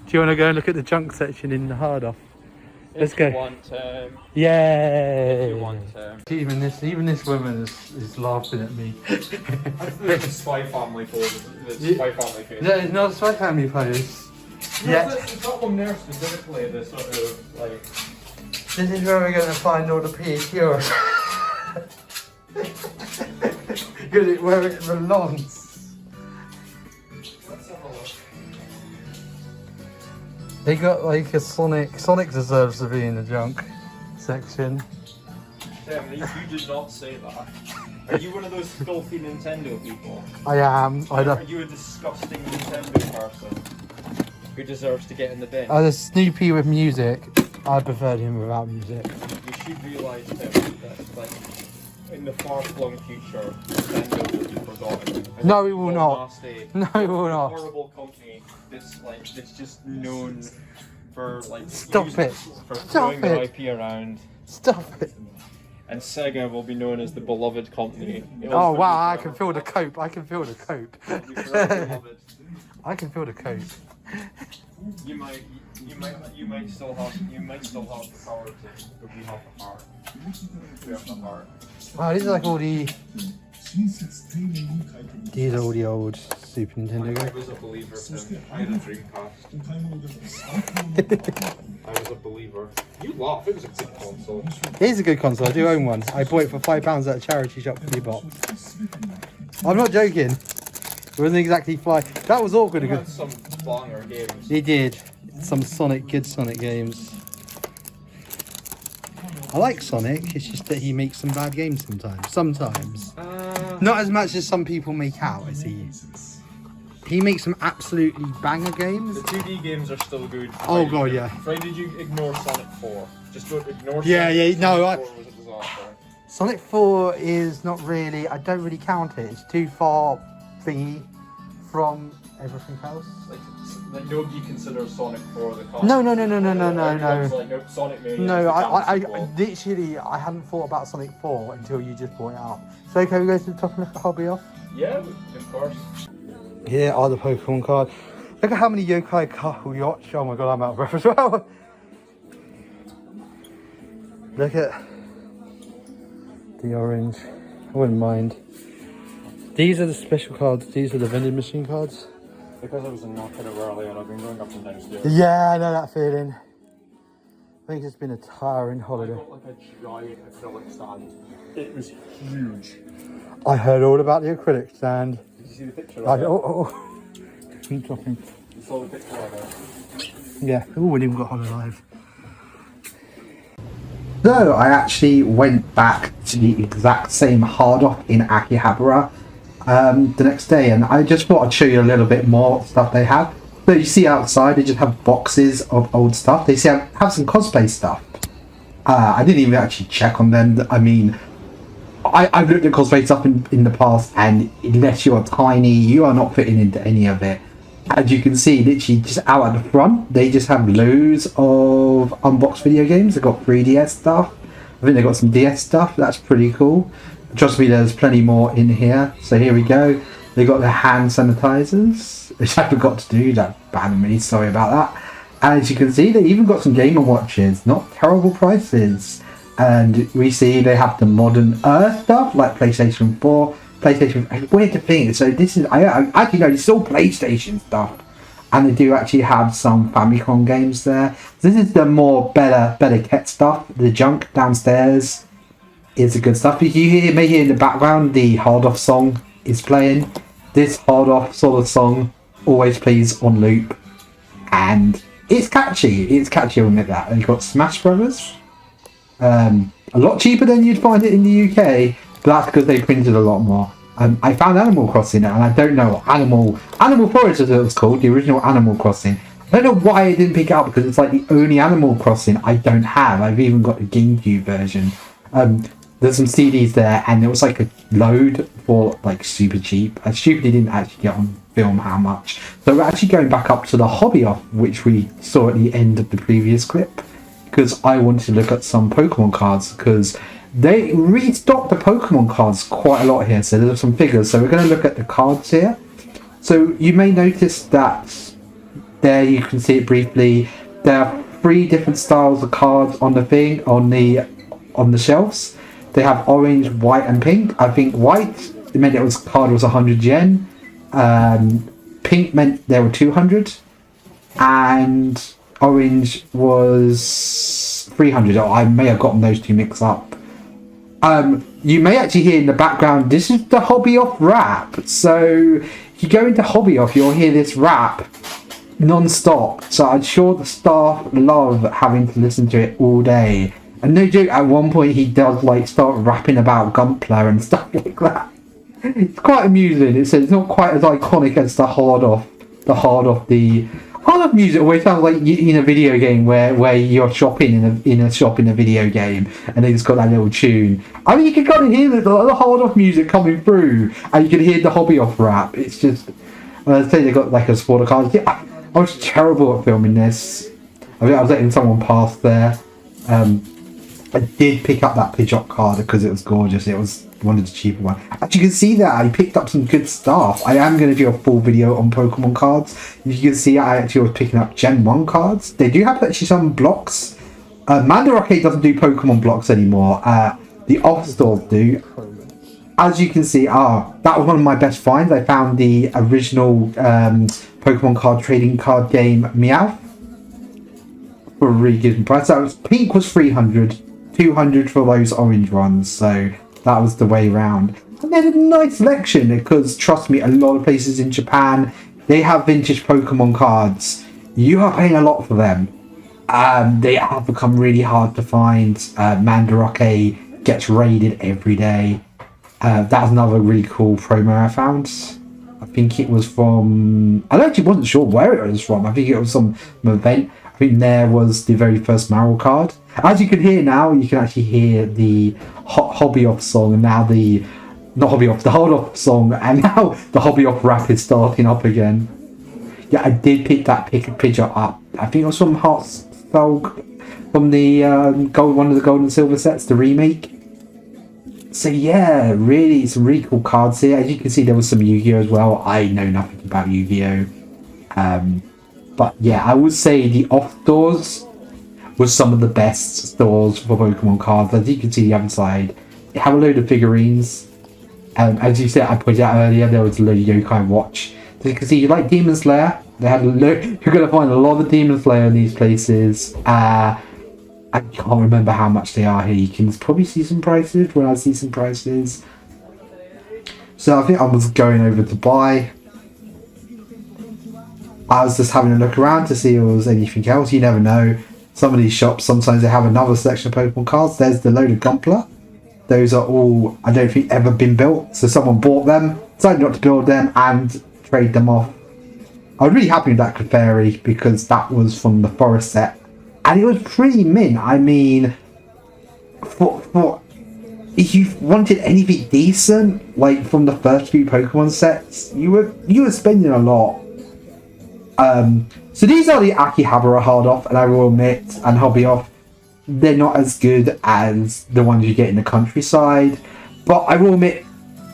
Do you want to go and look at the junk section in the hard off? Let's go. Yay! If you want, even this woman is laughing at me. It's a Spy Family pose. Spy Family face. No, it's not a Spy Family pose. No, Yeah. it's not one there specifically. The sort of like. This is where we're going to find all the PQs. Where it belongs. Let's have a look. They got like a Sonic. Sonic deserves to be in the junk section. Tim, you did not say that. Are you one of those filthy Nintendo people? I am. Are you a disgusting Nintendo person who deserves to get in the bin? The Snoopy with music. I preferred him without music. You should realise, Tim, that like in the far-flung future, Nintendo will be forgotten. No, it will not. Nasty, No, it will not. horrible company that's just known for like Stop it. for Stop throwing their it. IP around. Stop it. And Sega will be known as the beloved company. Oh wow, I can feel the cope. I can feel the cope. It'll be forever beloved. I can feel the cope. You might still have the power to, but we have the heart. We have the heart. Wow, these are like all the. These are all the old Super Nintendo I games. was a believer, Tim. I had a Dreamcast. I was a believer. You laugh, it was a good console. It is a good console. I do own one. I bought it for £5 at a charity shop for Bebop. I'm not joking. It wasn't exactly fly. That was awkward. We had some banger games. He did some good Sonic games. I like Sonic. It's just that he makes some bad games sometimes. Not as much as some people make out. As he makes some absolutely banger games. The 2D games are still good. Oh god, yeah. Why did you ignore Sonic 4? Just don't ignore Sonic. Yeah. No, Sonic 4 was a disaster. Sonic 4 is not really. I don't really count it. It's too far thingy from everything else. Like nobody considers Sonic 4 the console. No. Everyone's like, nope, Sonic Mania No, is the I sequel. literally I hadn't thought about Sonic 4 until you just brought it up. So okay, we go to the top and look at hobby off. Yeah, of course. Here are the Pokemon cards. Look at how many yokai cards we watch. Oh my god, I'm out of breath as well. Look at the orange. I wouldn't mind. These are the special cards. These are the vending machine cards. Because I was knocking it early and I've been going up and downstairs. Yeah, I know that feeling. I think it's been a tiring I holiday. got like a giant acrylic stand. It was huge. I heard all about the acrylic stand. Did you see the picture of it? I'm dropping. You saw the picture of it? Yeah. Oh, we even got Hololive. So I actually went back to the exact same hard off in Akihabara the next day, and I just thought I'd show you a little bit more stuff they have. So you see outside, they just have boxes of old stuff. They have some cosplay stuff. I didn't even actually check on them. I mean, I've looked at cosplay stuff in the past, and unless you are tiny, you are not fitting into any of it. As you can see, literally just out at the front, they just have loads of unboxed video games. They've got 3DS stuff. I think they've got some DS stuff. That's pretty cool. Trust me, there's plenty more in here. So here we go. They got the hand sanitizers, which I forgot to do. That bad me. Sorry about that. And as you can see, they even got some Game & Watches. Not terrible prices. And we see they have the modern stuff like PlayStation 4, PlayStation. It's weird to think. So this is I actually know it's all PlayStation stuff, and they do actually have some Famicom games there. This is the more better kept stuff. The junk downstairs is the good stuff. You may hear in the background the hard off song is playing. This hard off sort of song always plays on loop, and it's catchy. It's catchy. I'll admit that. They've got Smash Brothers. A lot cheaper than you'd find it in the UK, but that's because they printed a lot more. I found Animal Crossing, and I don't know Animal Forest as it was called, the original Animal Crossing. I don't know why I didn't pick it up, because it's like the only Animal Crossing I don't have. I've even got the GameCube version. There's some CDs there, and it was like a load for like super cheap. I stupidly didn't actually get on film how much. So we're actually going back up to the hobby off, which we saw at the end of the previous clip, because I wanted to look at some Pokemon cards, because they restocked the Pokemon cards quite a lot here. So there's some figures. So we're going to look at the cards here. So you may notice that there you can see it briefly. There are 3 different styles of cards on the thing, on the shelves. They have orange, white, and pink. I think white, it meant card was 100 yen. Pink meant there were 200, and orange was 300. Oh, I may have gotten those 2 mixed up. You may actually hear in the background, this is the Hobby Off rap. So if you go into Hobby Off, you'll hear this rap non-stop. So I'm sure the staff love having to listen to it all day. And no joke, at one point he does like start rapping about Gunpla and stuff like that. It's quite amusing. It's not quite as iconic as the hard off music always sounds like in a video game where you're shopping in a shop in a video game and they just got that little tune. I mean, you can kind of hear the hard off music coming through, and you can hear the Hobby Off rap. It's just, I'd say they got like a supporter card. Yeah, I was terrible at filming this. I was letting someone pass there. I did pick up that Pidgeot card because it was gorgeous. It was one of the cheaper ones. As you can see that I picked up some good stuff. I am going to do a full video on Pokemon cards. If you can see, I actually was picking up Gen 1 cards. They do have actually some blocks. Mandarake doesn't do Pokemon blocks anymore. The off stores do. As you can see, that was one of my best finds. I found the original Pokemon card trading card game Meowth for a really good price. That was pink was 300, 200 for those orange ones. So that was the way round. And they had a nice selection because, trust me, a lot of places in Japan, they have vintage Pokemon cards. You are paying a lot for them. They have become really hard to find. Mandarake gets raided every day. That's another really cool promo I found. I think it was from... I actually wasn't sure where it was from. I think it was some event. I think there was the very first Marrow card. As you can hear now, you can actually hear the Hobby Off song, and now the Hard Off song, and now the Hobby Off rap is starting up again. Yeah, I did pick that Pidgeot up. I think it was from from the one of the Gold and Silver sets, the remake. So yeah, really, some really cool cards here. As you can see, there was some Yu-Gi-Oh as well. I know nothing about Yu-Gi-Oh. But yeah, I would say the off stores was some of the best stores for Pokemon cards. As you can see the other side, they have a load of figurines. As you said, I pointed out earlier, there was a load of Yokai Watch. So you can see, you like Demon Slayer, they had a load. You're going to find a lot of Demon Slayer in these places. I can't remember how much they are here. You can probably see some prices when I see some prices. So I think I was going over to buy. I was just having a look around to see if there was anything else. You never know. Some of these shops, sometimes they have another selection of Pokemon cards. There's the load of Gunpla. Those are all, I don't think, ever been built. So someone bought them, decided not to build them, and trade them off. I was really happy with that Clefairy because that was from the Forest set. And it was pretty mint. I mean, for if you wanted anything decent, like from the first few Pokemon sets, you were spending a lot. So these are the Akihabara hard off, and I will admit, and Hobby Off, they're not as good as the ones you get in the countryside. But I will admit,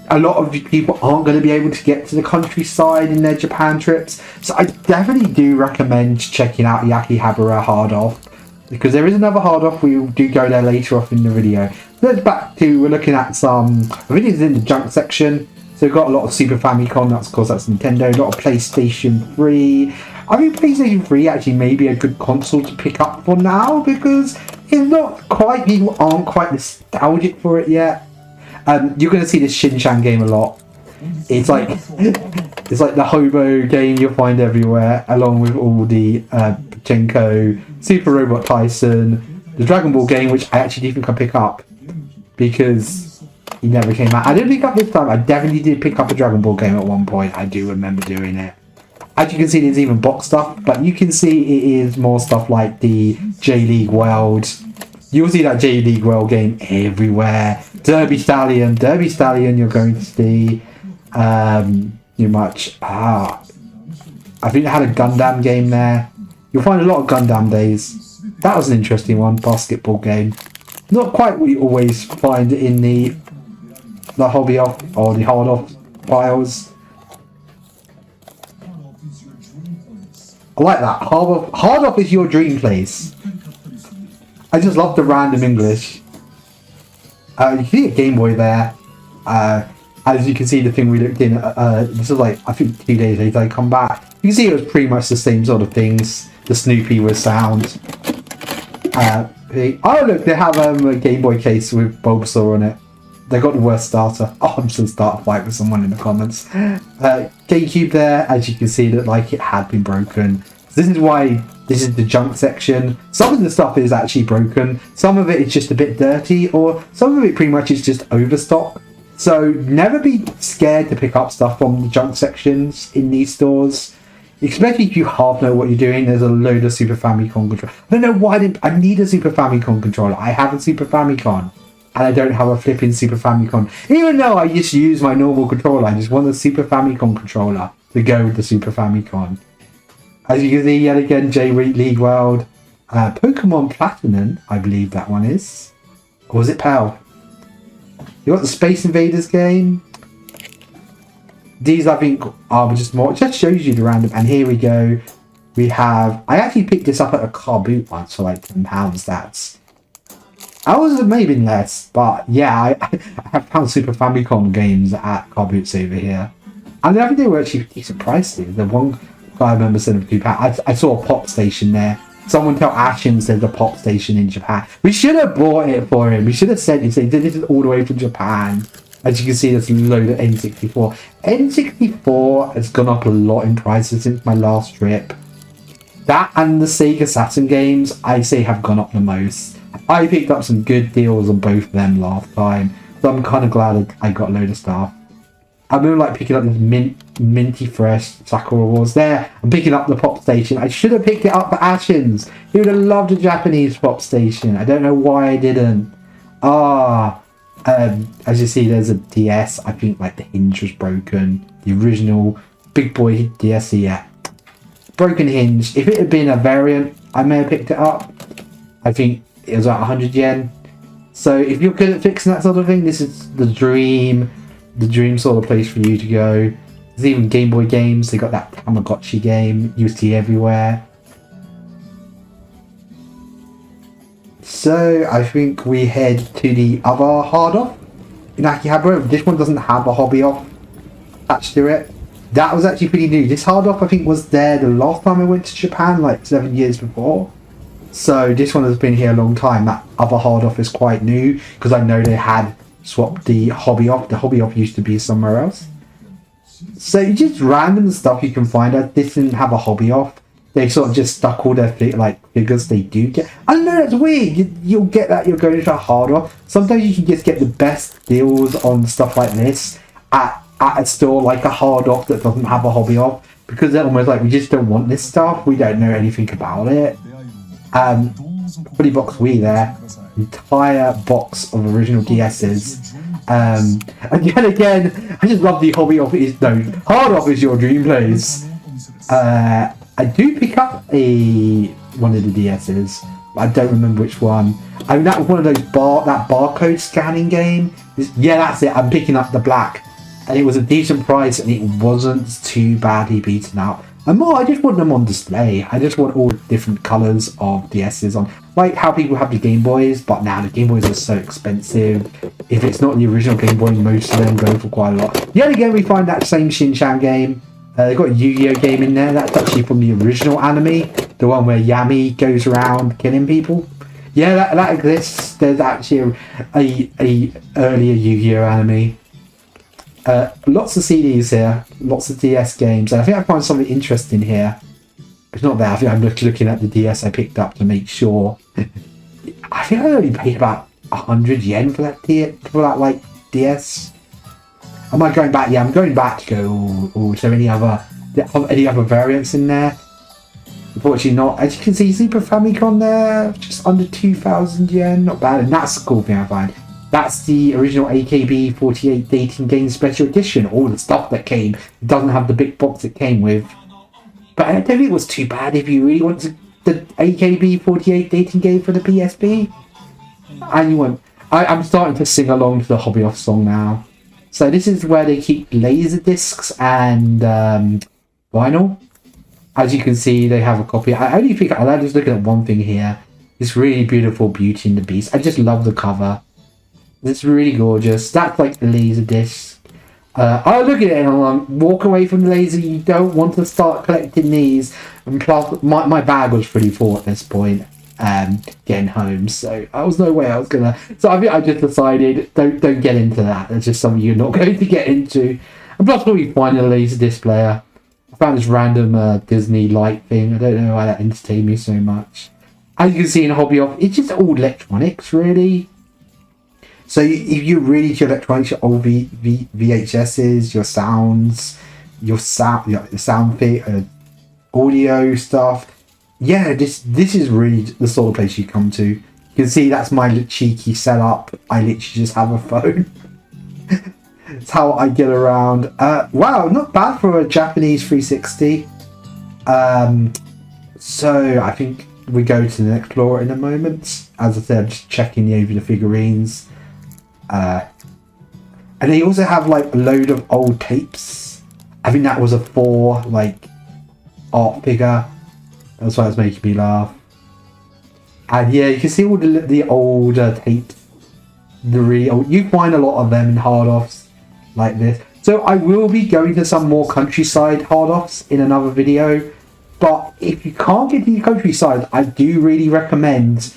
a lot of people aren't going to be able to get to the countryside in their Japan trips. So I definitely do recommend checking out the Akihabara hard off, because there is another hard off. We do go there later off in the video. So let's back to, we're looking at some, I think it's in the junk section. So we've got a lot of Super Famicom, that's of course that's Nintendo, a lot of PlayStation 3. I think PlayStation 3 actually may be a good console to pick up for now, because it's not quite, people aren't quite nostalgic for it yet. You're going to see this Shin-chan game a lot. It's like the hobo game you'll find everywhere, along with all the Pachinko, Super Robot Tyson, the Dragon Ball game, which I actually do think I pick up, because he never came out. I didn't pick up this time. I definitely did pick up a Dragon Ball game at one point. I do remember doing it. As you can see, there's even box stuff, but you can see it is more stuff like the J-League World. You'll see that J-League World game everywhere. Derby Stallion, you're going to see. You much. I think they had a Gundam game there. You'll find a lot of Gundam days. That was an interesting one. Basketball game. Not quite what you always find in the Hobby Off or the Hard Off files. I like that. Hard off is your dream place. I just love the random English. You can see a Game Boy there. As you can see, the thing we looked in, this is like, I think 2 days later I come back. You can see it was pretty much the same sort of things. The Snoopy was sound. Oh look, they have a Game Boy case with Bulbasaur on it. They got the worst starter. Oh, I'm just gonna start a fight with someone in the comments. GameCube there, as you can see, looked like it had been broken. This is why this is the junk section. Some of the stuff is actually broken. Some of it is just a bit dirty, or some of it pretty much is just overstock. So never be scared to pick up stuff from the junk sections in these stores. Especially if you half know what you're doing. There's a load of Super Famicom controllers. I don't know why I need a Super Famicom controller. I have a Super Famicom. And I don't have a flipping Super Famicom. Even though I just use my normal controller, I just want the Super Famicom controller to go with the Super Famicom. As you can see, yet again, J-League World. Pokemon Platinum, I believe that one is. Or was it Pearl? You got the Space Invaders game. These, I think, are just more... It just shows you the random... And here we go. We have... I actually picked this up at a car boot once for like £10. That's... I was maybe less, but yeah, I have found Super Famicom games at car boots over here. And I think they were actually decent prices. The one guy I remember said £2. I saw a pop station there. Someone tell Ashins there's a pop station in Japan. We should have bought it for him. We should have sent it. This is all the way from Japan. As you can see, there's a load of N64. N64 has gone up a lot in prices since my last trip. That and the Sega Saturn games, I say, have gone up the most. I picked up some good deals on both of them last time, so I'm kind of glad I got a load of stuff. I'm really like picking up this minty fresh Sakura Wars there. I'm picking up the pop station. I should have picked it up for Ashins. He would have loved a Japanese pop station. I don't know why I didn't. As you see, there's a DS. I think like the hinge was broken. The original big boy DS, yeah. Broken hinge. If it had been a variant, I may have picked it up. I think it was about 100 yen. So if you're good at fixing that sort of thing, this is the dream sort of place for you to go. There's even Game Boy games. They got that Tamagotchi game you see everywhere. So I think we head to the other hard off in Akihabara. This one doesn't have a hobby off attached to it. That was actually pretty new. This hard off I think was there the last time I went to Japan, like 7 years before. So this one has been here a long time. That other hard off is quite new because I know they had swapped the hobby off. The hobby off used to be somewhere else. So just random stuff you can find out. This didn't have a hobby off. They sort of just stuck all their figures they do get. I don't know, that's weird. You'll get that. You're going to a hard off. Sometimes you can just get the best deals on stuff like this at a store like a hard off that doesn't have a hobby off, because they're almost like, we just don't want this stuff. We don't know anything about it. Pretty box Wii there. Entire box of original DS's. And yet again, I just love the hobby off. Hard off is your dream place. I do pick up one of the DS's, but I don't remember which one. I mean, that was one of those that barcode scanning game. Yeah, that's it. I'm picking up the black, and it was a decent price, and it wasn't too badly beaten up. And more, I just want them on display. I just want all different colours of DS's on, like how people have the Game Boys, but now the Game Boys are so expensive. If it's not the original Game Boy, most of them go for quite a lot. Yet again, we find that same Shin-Chan game. They've got a Yu-Gi-Oh game in there. That's actually from the original anime, the one where Yami goes around killing people. Yeah, that exists. There's actually a earlier Yu-Gi-Oh anime. Lots of CDs here, lots of DS games. And I think I find something interesting here. It's not there. I think I'm looking at the DS I picked up to make sure. I think I only paid about 100 yen for that like DS. Am I going back? Yeah, I'm going back to go. Oh, is there any other variants in there? Unfortunately not. As you can see, Super Famicom there, just under 2,000 yen. Not bad. And that's the cool thing I find. That's the original AKB 48 Dating Game Special Edition. All the stuff that came. It doesn't have the big box it came with. But I don't think it was too bad if you really want the AKB 48 Dating Game for the PSP. And you want... I'm starting to sing along to the Hobby Off song now. So this is where they keep laser discs and vinyl. As you can see, they have a copy. I only think I'm just looking at one thing here. This really beautiful Beauty and the Beast. I just love the cover. It's really gorgeous. That's like the laser disc. I look at it and I'm like, walk away from the laser. You don't want to start collecting these. And plus, my bag was pretty full at this point. Getting home, so I was no way I was gonna. So I think I just decided don't get into that. That's just something you're not going to get into. And plus, probably find a laser disc player. I found this random Disney light thing. I don't know why that entertained me so much. As you can see in Hobby Off, it's just all electronics, really. So if you're really into electronics, your old VHSs, your sounds, your sound fit, audio stuff. Yeah, this is really the sort of place you come to. You can see that's my cheeky setup. I literally just have a phone. It's how I get around. Wow, not bad for a Japanese 360. So I think we go to the next floor in a moment. As I said, I'm just checking over the figurines. And they also have like a load of old tapes. I think that was a 4 like art figure. That's why it's making me laugh. And yeah, you can see all the older tapes. The really old. You find a lot of them in hard offs like this. So I will be going to some more countryside hard offs in another video. But if you can't get to the countryside, I do really recommend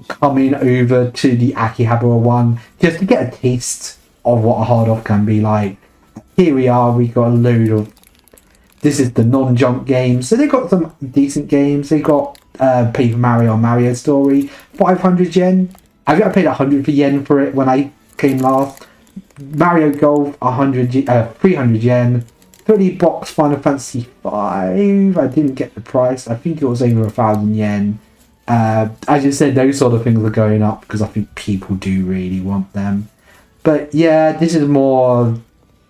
coming over to the Akihabara one just to get a taste of what a hard off can be like. Here we are. We got a load of. This is the non-jump games. So they got some decent games. They got Paper Mario and Mario Story, 500 yen. I think I paid 100 yen for it when I came last. Mario Golf, 300 yen. 30 box Final Fantasy 5. I didn't get the price. I think it was over 1,000 yen. As I said, those sort of things are going up because I think people do really want them. But yeah, this is more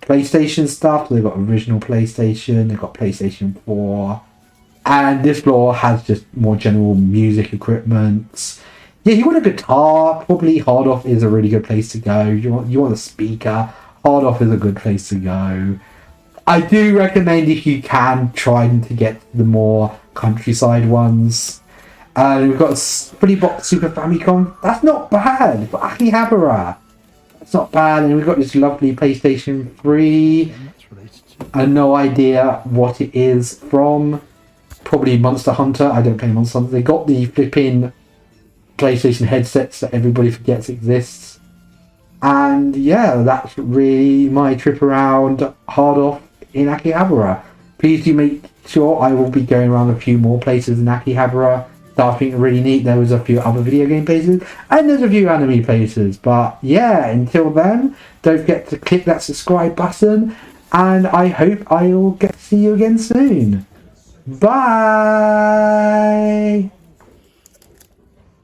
PlayStation stuff. They've got original PlayStation, they've got PlayStation 4, and this floor has just more general music equipment. Yeah, you want a guitar, probably Hard Off is a really good place to go. You want a speaker, Hard Off is a good place to go. I do recommend, if you can, trying to get the more countryside ones. We've got a pretty box Super Famicom. That's not bad for Akihabara. It's not bad. And we've got this lovely PlayStation 3. I have no idea what it is from. Probably Monster Hunter. I don't play Monster Hunter. They got the flipping PlayStation headsets that everybody forgets exists. And yeah, that's really my trip around Hard Off in Akihabara. Please do make sure I will be going around a few more places in Akihabara that I think are really neat. There was a few other video game places, and there's a few anime places. But yeah, until then, don't forget to click that subscribe button, and I hope I will get to see you again soon. Bye!